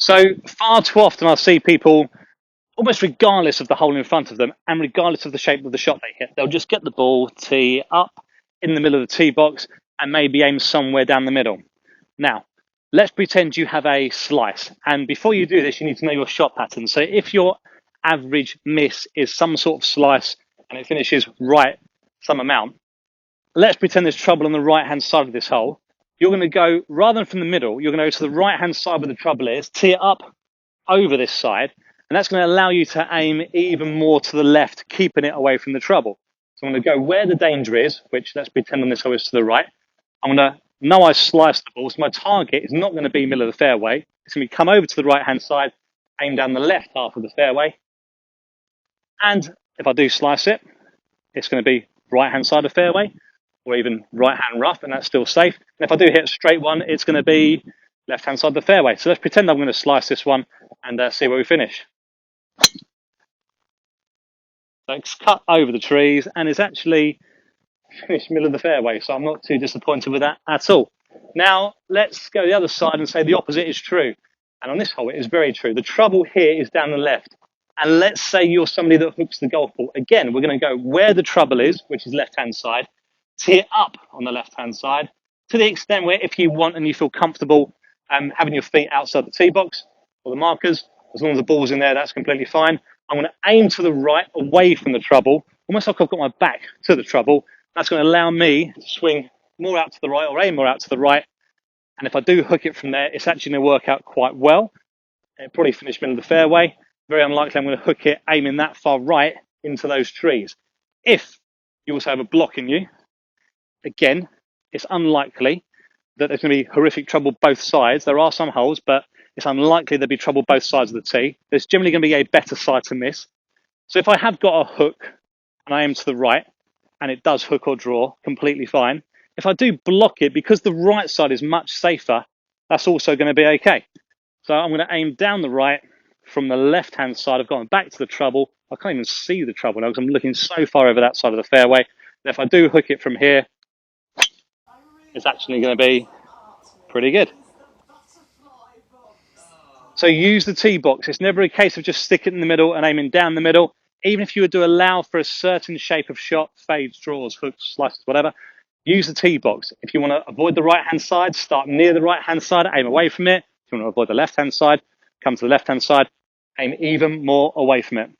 So far too often I see people, almost regardless of the hole in front of them and regardless of the shape of the shot they hit, they'll just get the ball, tee up in the middle of the tee box and maybe aim somewhere down the middle. Now, let's pretend you have a slice. And before you do this, you need to know your shot pattern. So if your average miss is some sort of slice and it finishes right some amount, let's pretend there's trouble on the right-hand side of this hole. You're going to go, rather than from the middle, you're going to go to the right-hand side where the trouble is, tee it up over this side, and that's going to allow you to aim even more to the left, keeping it away from the trouble. So I'm going to go where the danger is, which let's pretend on this hole is to the right. I'm going to know I sliced the ball, so my target is not going to be middle of the fairway. It's going to come over to the right-hand side, aim down the left half of the fairway, and if I do slice it, it's going to be right-hand side of fairway, or even right-hand rough, and that's still safe. And if I do hit a straight one, it's going to be left-hand side of the fairway. So let's pretend I'm going to slice this one and see where we finish. So it's cut over the trees and it's actually finished middle of the fairway, so I'm not too disappointed with that at all. Now, let's go the other side and say the opposite is true. And on this hole, it is very true. The trouble here is down the left. And let's say you're somebody that hooks the golf ball. Again, we're going to go where the trouble is, which is left-hand side, tee it up on the left-hand side, to the extent where if you want and you feel comfortable having your feet outside the tee box or the markers, as long as the ball's in there, that's completely fine. I'm going to aim to the right, away from the trouble, almost like I've got my back to the trouble. That's going to allow me to swing more out to the right or aim more out to the right. And if I do hook it from there, it's actually going to work out quite well. It'll probably finish middle of the fairway. Very unlikely I'm going to hook it aiming that far right into those trees. If you also have a block in you, again, it's unlikely that there's going to be horrific trouble both sides. There are some holes, but it's unlikely there'll be trouble both sides of the tee. There's generally going to be a better side to miss. So if I have got a hook and I aim to the right and it does hook or draw, completely fine. If I do block it, because the right side is much safer, that's also going to be okay. So I'm going to aim down the right from the left-hand side. I've gone back to the trouble. I can't even see the trouble now because I'm looking so far over that side of the fairway. And if I do hook it from here, it's actually going to be pretty good. So use the tee box. It's never a case of just sticking it in the middle and aiming down the middle. Even if you were to allow for a certain shape of shot, fades, draws, hooks, slices, whatever, use the tee box. If you want to avoid the right-hand side, start near the right-hand side, aim away from it. If you want to avoid the left-hand side, come to the left-hand side, aim even more away from it.